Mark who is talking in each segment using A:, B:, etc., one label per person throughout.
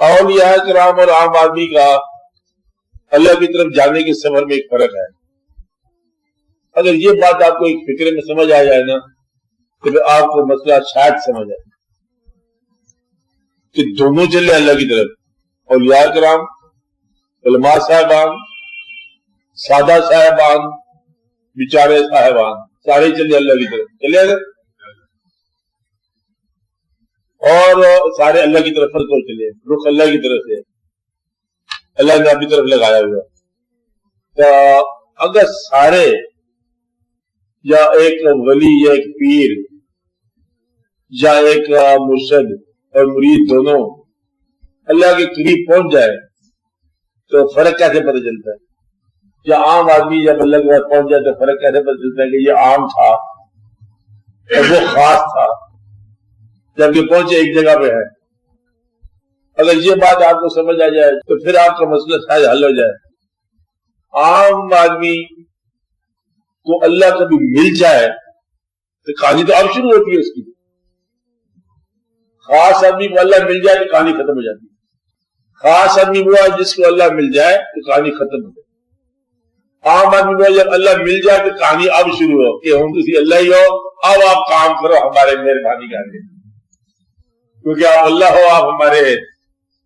A: اولیاء کرام اور عام آدمی کا اللہ کی طرف جانے کے سفر میں ایک فرق ہے. اگر یہ بات آپ کو ایک فکر میں سمجھ آ جائے نا تو پھر آپ کو مسئلہ شاید سمجھ آئے کہ دونوں چلے اللہ کی طرف. اولیاء کرام، علماء صاحبان، سادہ صاحبان، بیچارے صاحبان، سارے چلے اللہ کی طرف چلے اگر، اور سارے اللہ کی طرف کو چلے، رخ اللہ کی طرف سے اللہ نے اپنی طرف لگایا ہوا. تو اگر سارے یا ایک ولی یا ایک پیر یا ایک مرشد اور مرید دونوں اللہ کے قریب پہنچ جائے تو فرق کیسے پتہ چلتا ہے؟ یا عام آدمی جب اللہ کے پاس پہنچ جائے تو فرق کیسے پتہ چلتا ہے کہ یہ عام تھا اور وہ خاص تھا جبکہ پہنچے ایک جگہ پہ ہے؟ اگر یہ بات آپ کو سمجھ آ جائے تو پھر آپ کا مسئلہ شاید حل ہو جائے. عام آدمی کو اللہ کبھی مل جائے تو کہانی تو اب شروع ہوتی ہے اس کی. خاص آدمی کو اللہ مل جائے تو کہانی ختم ہو جاتی ہے. خاص آدمی ہوا جس کو اللہ مل جائے تو کہانی ختم ہو جائے. عام آدمی ہوا جب اللہ مل جائے تو کہانی اب شروع ہو کہ ہم کسی اللہ ہی ہو، اب آپ کام کرو ہمارے مہربانی کر کے، کیونکہ آپ اللہ ہو، آپ ہمارے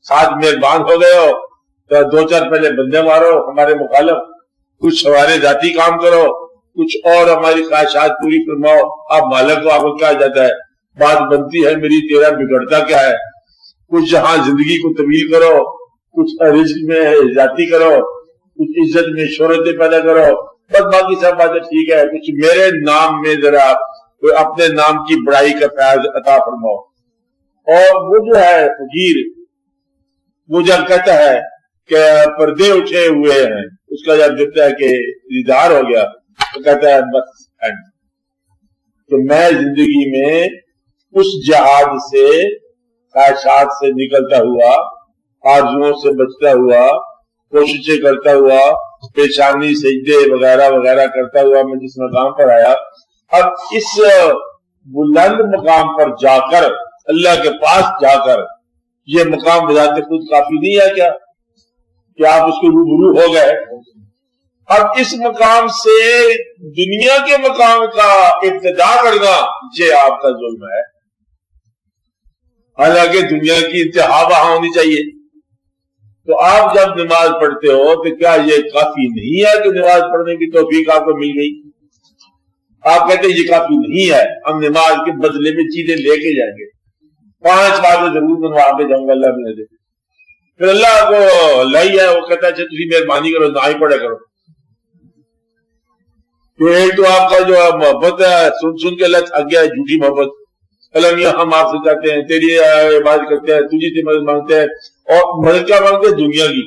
A: ساتھ مہربان ہو گئے ہو تو دو چار پہلے بندے مارو ہمارے مخالف، کچھ ہمارے ذاتی کام کرو، کچھ اور ہماری خواہشات پوری فرماؤ. آپ مالک کو آپ کو کیا جاتا ہے، بات بنتی ہے میری، تیرا بگڑتا کیا ہے. کچھ جہاں زندگی کو طویل کرو، کچھ رزق میں ذاتی کرو، کچھ عزت میں شہرتیں پیدا کرو، بس باقی سب باتیں ٹھیک ہے. کچھ میرے نام میں ذرا اپنے نام کی بڑائی کا فیض عطا فرماؤ. اور وہ جو ہے فقیر، وہ جب کہتا ہے کہ پردے اٹھے ہوئے ہیں، اس کا جب دیکھتا ہے کہ دیدار ہو گیا تو کہتا ہے بس اینڈ. تو میں زندگی میں اس جہاد سے، خواہشات سے نکلتا ہوا، آرزوؤں سے بچتا ہوا، کوششیں کرتا ہوا، پیشانی سجدے وغیرہ وغیرہ کرتا ہوا میں جس مقام پر آیا، اب اس بلند مقام پر جا کر، اللہ کے پاس جا کر، یہ مقام بذات خود کافی نہیں ہے کیا کہ آپ اس کے روبرو ہو گئے؟ اب اس مقام سے دنیا کے مقام کا ابتدا کرنا یہ آپ کا ظلم ہے. حالانکہ دنیا کی انتہا وہاں ہونی چاہیے. تو آپ جب نماز پڑھتے ہو تو کیا یہ کافی نہیں ہے کہ نماز پڑھنے کی توفیق آپ کو مل گئی؟ آپ کہتے ہیں یہ کافی نہیں ہے، ہم نماز کے بدلے میں چیزیں لے کے جائیں گے، 5 باتیں ضرور بنوا کے جاؤں گا اللہ میں دے. پھر اللہ کو اللہ ہی ہے، وہ کہتا ہے اچھا تجھے مہربانی کرو نہ ہی پڑھا کرو. تو ایک تو آپ کا جو محبت ہے سن سن کے اللہ تھک گیا ہے، جھوٹی محبت. اللہ ہم آپ سے چاہتے ہیں، تیری عبادت کرتے ہیں، تجھے سے مدد مانگتے ہیں، اور مدد کیا مانگتے ہیں؟ دنیا کی،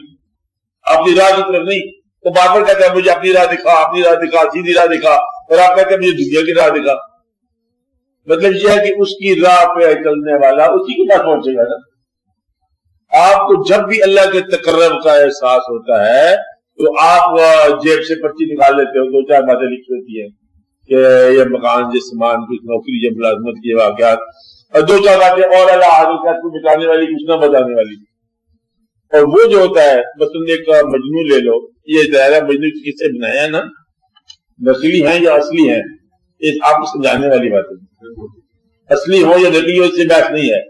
A: اپنی راہ کی طرف نہیں. تو بار بار کہتا ہے مجھے اپنی راہ دکھا، اپنی راہ دکھا، سیدھی راہ دکھا، اور آپ کہتے ہیں مجھے دنیا کی راہ دکھا. مطلب یہ ہے کہ اس کی راہ پہ چلنے والا اسی کے پاس پہنچے گا نا. آپ کو جب بھی اللہ کے تقرب کا احساس ہوتا ہے تو آپ جیب سے پرچی نکال لیتے ہو، 2-4 باتیں لکھی ہوتی ہیں کہ یہ مکان، یہ سامان، کچھ نوکری، یہ ملازمت کے واقعات، اور 2-4 باتیں اور اللہ حقیقت کو بتانے والی، کچھ نہ بتانے والی. اور وہ جو ہوتا ہے مثلا ایک مجنو لے لو، یہ ظاہر مجنو کس سے بنایا ہے نا، نقلی ہیں یا اصلی ہیں، یہ آپ کو سمجھانے والی بات ہے. اصلی ہو یا نقلی ہو اس سے بحث نہیں ہے،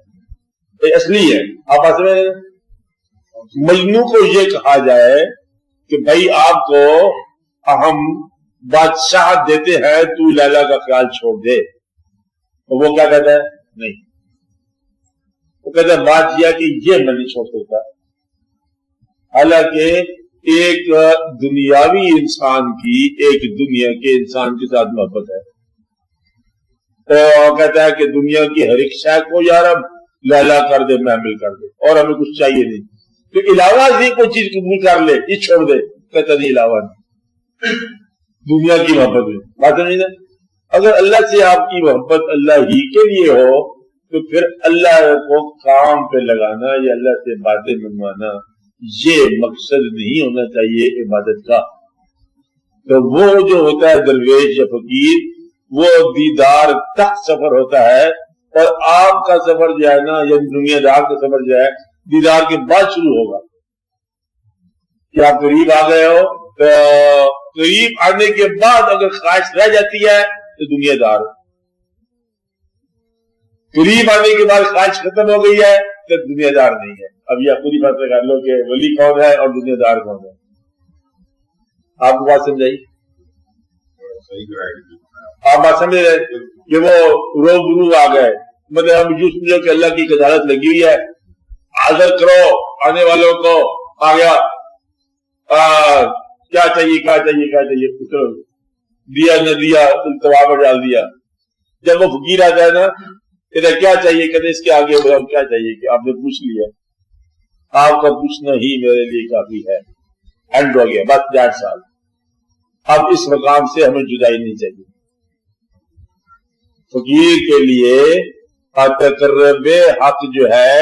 A: یہ اصلی ہے. آپ سمجھ مجنو کو یہ کہا جائے کہ بھائی آپ کو ہم بادشاہ دیتے ہیں، تو لیلا کا خیال چھوڑ دے. وہ کیا کہتا ہے؟ نہیں. وہ کہتا ہے بات یہ کہ یہ میں نہیں چھوڑ سکتا. حالانکہ ایک دنیاوی انسان کی ایک دنیا کے انسان کے ساتھ محبت ہے. تو کہتا ہے کہ دنیا کی ہر ایک شے کو یار اب لیلا کر دے، محمل کر دے، اور ہمیں کچھ چاہیے نہیں. تو علاوہ سے کوئی چیز قبول کر لے، یہ چھوڑ دے. کہتا نہیں، علاوہ نہیں، دنیا کی محبت ہے. بات نہیں نا. اگر اللہ سے آپ کی محبت اللہ ہی کے لیے ہو تو پھر اللہ کو کام پہ لگانا یا اللہ سے باتیں منوانا یہ مقصد نہیں ہونا چاہیے عبادت کا. تو وہ جو ہوتا ہے درویش یا فقیر، وہ دیدار تک سفر ہوتا ہے، اور آپ کا سفر جو ہے نا یا دنیا دار کا سفر جو ہے دیدار کے بعد شروع ہوگا. کہ آپ قریب آ گئے ہو تو قریب آنے کے بعد اگر خواہش رہ جاتی ہے تو دنیا دار. قریب آنے کے بعد خواہش ختم ہو گئی ہے تو دنیا دار نہیں ہے. اب یہ خود ہی فیصلہ کر لو کہ ولی کون ہے اور دنیا دار کون ہے. آپ کو بات سمجھائی؟ آپ بات سمجھ رہے کہ وہ روبرو آ گئے, مطلب ہم جو سمجھو کہ اللہ کی عدالت لگی ہوئی ہے, حاضر کرو آنے والوں کو. آ گیا کیا چاہیے کیا چاہیے کیا چاہیے, پوچھو دیا نہ دیا التوا پر ڈال دیا. جب وہ فقیر آتا ہے نا کہتے کیا چاہیے, کہتے اس کے آگے کیا چاہیے کہ آپ نے پوچھ لیا, آپ کا پوچھنا ہی میرے لیے کافی ہے. اینڈ ہو گیا بس 8 سال. اب اس مقام سے ہمیں جدائی نہیں چاہیے. فقیر کے لیے تقرب حق جو ہے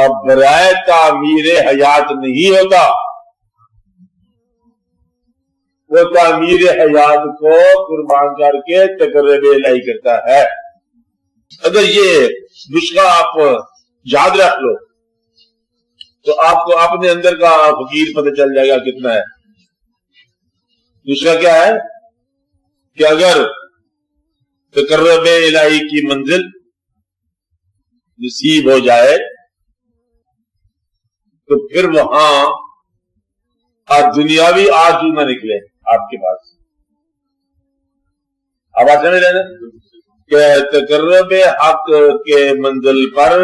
A: اب برائے تعمیر حیات نہیں ہوتا, وہ تعمیر حیات کو قربان کر کے تقرب الہی کرتا ہے. اگر یہ نسخہ آپ یاد رکھ لو تو آپ کو اپنے اندر کا فقیر پتہ چل جائے گا کتنا ہے. دوسرا کیا ہے کہ اگر تقرب الہی کی منزل نصیب ہو جائے تو پھر وہاں دنیاوی آرزو نہ نکلے آپ کے پاس. آپ بات سمجھ رہے ہیں کہ تقرب حق کے منزل پر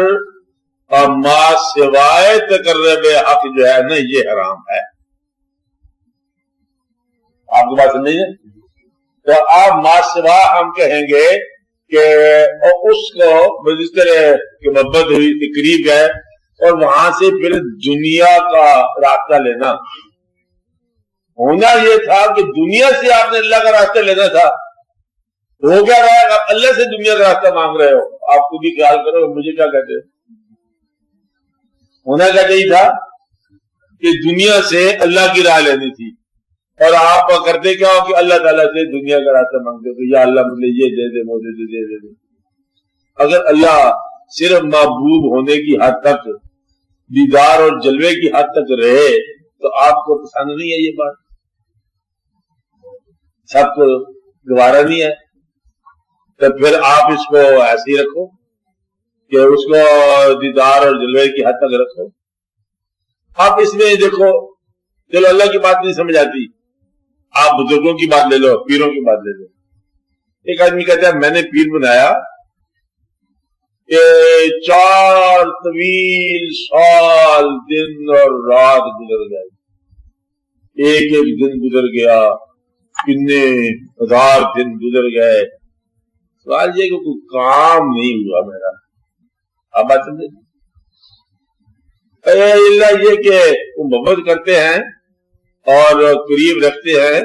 A: ما سوائے تقرب حق جو ہے نا یہ حرام ہے. آپ کی بات سمجھیے. تو آپ ما سوا ہم کہیں گے کہ اس کو جس طرح کہ محبت ہوئی تقریب ہے اور وہاں سے پھر دنیا کا راستہ لینا. ہونا یہ تھا کہ دنیا سے آپ نے اللہ کا راستہ لینا تھا. ہو کیا رہا ہے, آپ اللہ سے دنیا کا راستہ مانگ رہے ہو. آپ کو بھی خیال کرو مجھے کیا کہتے ہیں. ہونا کیا چاہیے تھا کہ دنیا سے اللہ کی راہ لینی تھی, اور آپ کرتے کیا ہو کہ اللہ تعالیٰ سے دنیا کا راستہ مانگتے کہ یا اللہ مجھے یہ دے دے وہ دے دے دے دے. اگر اللہ صرف محبوب ہونے کی حد تک دیدار اور جلوے کی حد تک رہے تو آپ کو پسند نہیں ہے یہ بات, سب کو گوارا نہیں ہے, تو پھر آپ اس کو ایسے ہی رکھو کہ اس کو دیدار اور جلوے کی حد تک رکھو. آپ اس میں دیکھو چلو اللہ کی بات نہیں سمجھ آتی, آپ بزرگوں کی بات لے لو, پیروں کی بات لے لو. ایک آدمی کہتا ہے میں نے پیر بنایا کہ 4 طویل سال دن اور رات گزر گئے, ایک ایک دن گزر گیا, کتنے 1000 دن گزر گئے. سوال یہ کہ کوئی کام نہیں ہوا میرا. آپ بات سمجھے. اللہ یہ کہ وہ محبت کرتے ہیں اور قریب رکھتے ہیں,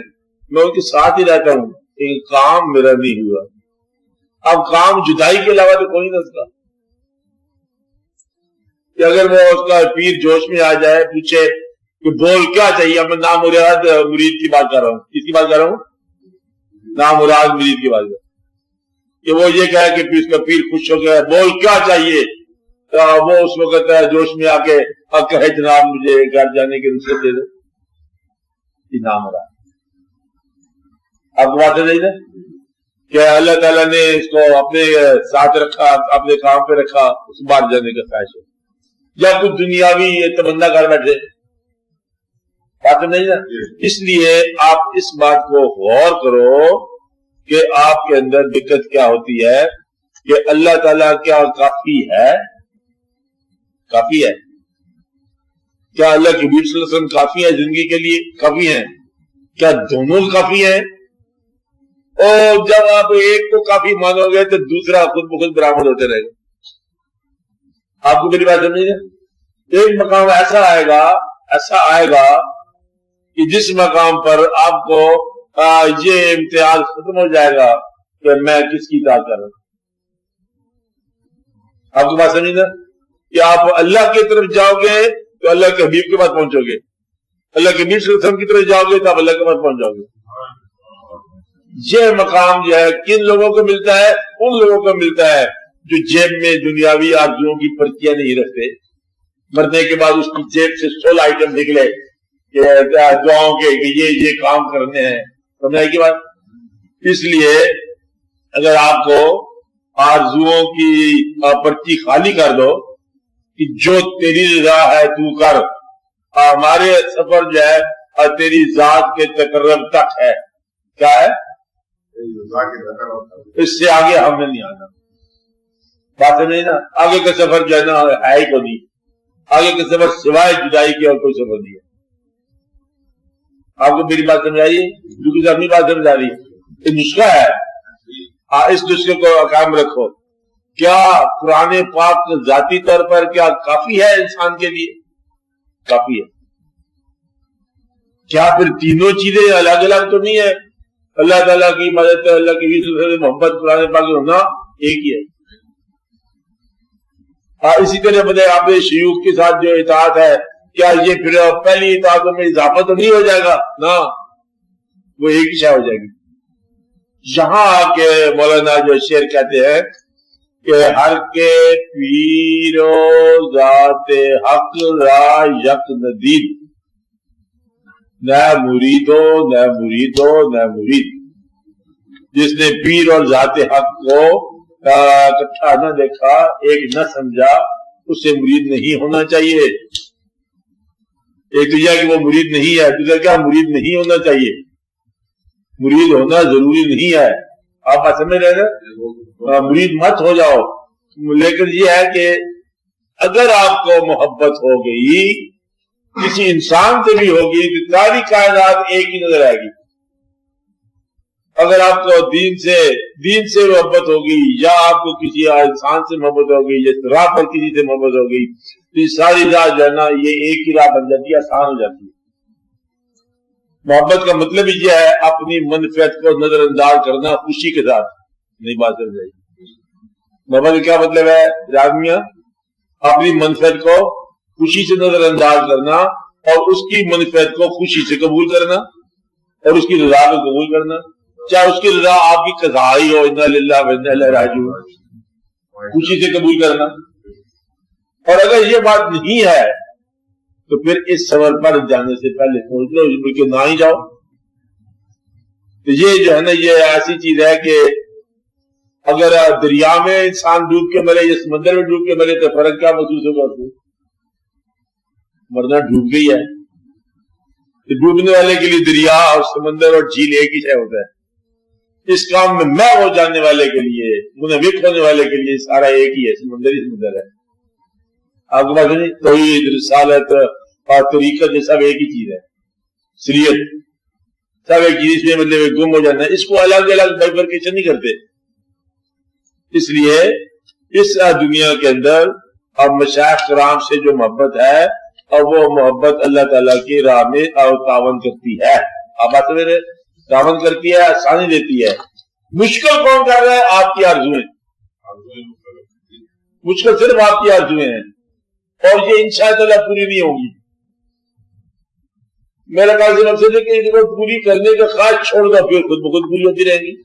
A: میں ان کے ساتھ ہی رہتا ہوں, لیکن کام میرا نہیں ہوا. اب کام جدائی کے علاوہ تو کوئی نہ اس کا, کہ اگر وہ اس کا پیر جوش میں آ جائے پوچھے کہ بول کیا چاہیے, اب میں نامراد مرید کی بات کر رہا ہوں. کس کی بات کر رہا ہوں؟ نامراد مرید کی بات کر رہا ہوں. کہ وہ یہ کہے کہ اس کا پیر خوش ہو گیا, بول کیا چاہیے, وہ اس وقت جوش میں آ کے کہے جناب مجھے گھر جانے کی رخصت دے دو. نام رہا آپ کو بات نہیں نا کہ اللہ تعالیٰ نے اس کو اپنے ساتھ رکھا, اپنے کام پہ رکھا, اس کو باہر جانے کا خواہش ہو یا کچھ دنیاوی تمنا کر بیٹھے. بات نہیں نا. اس لیے آپ اس بات کو غور کرو کہ آپ کے اندر دقت کیا ہوتی ہے کہ اللہ تعالیٰ کیا کافی ہے, کافی ہے کیا اللہ کے نبی صلی اللہ علیہ وسلم کافی ہے زندگی کے لیے, کافی ہیں کیا دونوں کافی ہیں؟ اور جب آپ ایک کو کافی مانو گے تو دوسرا خود بخود برآمد ہوتے رہے گا. آپ کو میری بات سمجھیے. ایک مقام ایسا آئے گا کہ جس مقام پر آپ کو یہ امتیاز ختم ہو جائے گا کہ میں کس کی اطاعت کر رہا ہوں. آپ کو بات سمجھیے کہ آپ اللہ کی طرف جاؤ گے تو اللہ کے حبیب کے پاس پہنچو گے, اللہ کے نبی صلی اللہ علیہ وسلم کی طرف جاؤ گے تو آپ اللہ کے پاس پہنچ جاؤ گے. یہ مقام جو ہے کن لوگوں کو ملتا ہے؟ ان لوگوں کو ملتا ہے جو جیب میں دنیاوی آرزوؤں کی پرچیاں نہیں رکھتے, مرنے کے بعد اس کی جیب سے 16 آئٹم نکلے کہ دعاؤں کے کہ یہ کام کرنے ہیں. سمجھائی کی بات. اس لیے اگر آپ کو آرزوؤں کی پرچی خالی کر دو کہ جو تیری رضا ہے تو کر، ہمارے سفر جو ہے تیری ذات کے تقرب تک ہے. کیا ہے؟ اس سے آگے ہم نے نہیں آنا. بات نہیں نا. آگے کا سفر جو ہے نا ہے ہی کو نہیں. آگے کا سفر سوائے جدائی کے اور کوئی سفر نہیں ہے. آپ کو میری بات سمجھ آئی؟ کیونکہ اپنی بات سمجھ آ رہی ہے. یہ نسخہ ہے، اس نسخے کو کام رکھو. کیا قرآن پاک ذاتی طور پر کیا کافی ہے انسان کے لیے؟ کافی ہے. کیا پھر تینوں چیزیں الگ الگ تو نہیں ہے؟ اللہ تعالیٰ کی مدد، اللہ کی محبت، قرآن پاک ہونا ایک ہی ہے. اسی طرح بدے آپ شیوخ کے ساتھ جو اطاعت ہے، کیا یہ پھر پہلی اطاعتوں میں اضافہ تو نہیں ہو جائے گا؟ نہ، وہ ایک ہی شے ہو جائے گی. یہاں آ کے مولانا جو شعر کہتے ہیں کہ ہر کے پیر و ذات حق را یک ندید، نہ مریدو نہ مریدو نہ مرید. جس نے پیر اور ذات حق کو اکٹھا نہ دیکھا، ایک نہ سمجھا، اس سے مرید نہیں ہونا چاہیے. ایک تو یہ کہ وہ مرید نہیں ہے، دوسرا کیا مرید نہیں ہونا چاہیے. مرید ہونا ضروری نہیں ہے. آپ بات سمجھ رہے ہیں؟ مرید مت ہو جاؤ. لیکن یہ ہے کہ اگر آپ کو محبت ہو گئی کسی انسان سے بھی ہوگی تو ساری کائنات ایک ہی نظر آئے گی. اگر آپ کو دین سے محبت ہوگی، یا آپ کو کسی انسان سے محبت ہوگی، یا راہ پر کسی سے محبت ہوگی، تو یہ ساری راہ جو ہے نا یہ ایک ہی راہ بن جاتی ہے، آسان ہو جاتی ہے. محبت کا مطلب ہی یہ ہے اپنی منفعت کو نظر انداز کرنا خوشی کے ساتھ. نہیں بات چل جائے گی. محبت کا کیا مطلب ہے رامیہ؟ اپنی منفعت کو خوشی سے نظر انداز کرنا اور اس کی منفعت کو خوشی سے قبول کرنا اور اس کی رضا کو قبول کرنا. چاہے اس کی رضا آپ کی قضائی ہو، انا للہ و انا الیہ راجعون، خوشی سے قبول کرنا. اور اگر یہ بات نہیں ہے تو پھر اس سفر پر جانے سے پہلے سوچ لو کہ نہ ہی جاؤ. تو یہ جو ہے نا یہ ایسی چیز ہے کہ اگر دریا میں انسان ڈوب کے مرے یا سمندر میں ڈوب کے مرے تو فرق کیا محسوس ہوگا؟ مرنا ڈوب گئی ہے. تو ڈوبنے والے کے لیے دریا اور سمندر اور جھیل ایک ہی شے ہوتا ہے. اس کام میں ہو جانے والے کے لیے، منافق ہونے والے کے لیے سارا ایک ہی ہے، سمندر ہی سمندر ہے. آپ کو بات نہیں؟ توحید، رسالت اور طریقت یہ سب ایک ہی چیز ہے. شریعت سب ایک چیز میں مطلب گم ہو جانا ہے. اس کو الگ الگ بائیفرکیشن نہیں کرتے. اس لیے اس دنیا کے اندر اب مشائخ کرام سے جو محبت ہے اور وہ محبت اللہ تعالیٰ کی راہ میں تعاون کرتی ہے. آپ بات میرے تعاون کرتی ہے، آسانی دیتی ہے. مشکل کون کر رہا ہے؟ آپ کی آرزویں. مشکل صرف آپ کی آرزویں ہیں اور یہ انشاءاللہ پوری نہیں ہوگی. میرا خیال سے مقصد ہے کہ ان کو پوری کرنے کا خواہش چھوڑ دو، پھر خود بخود پوری ہوتی رہیں گی.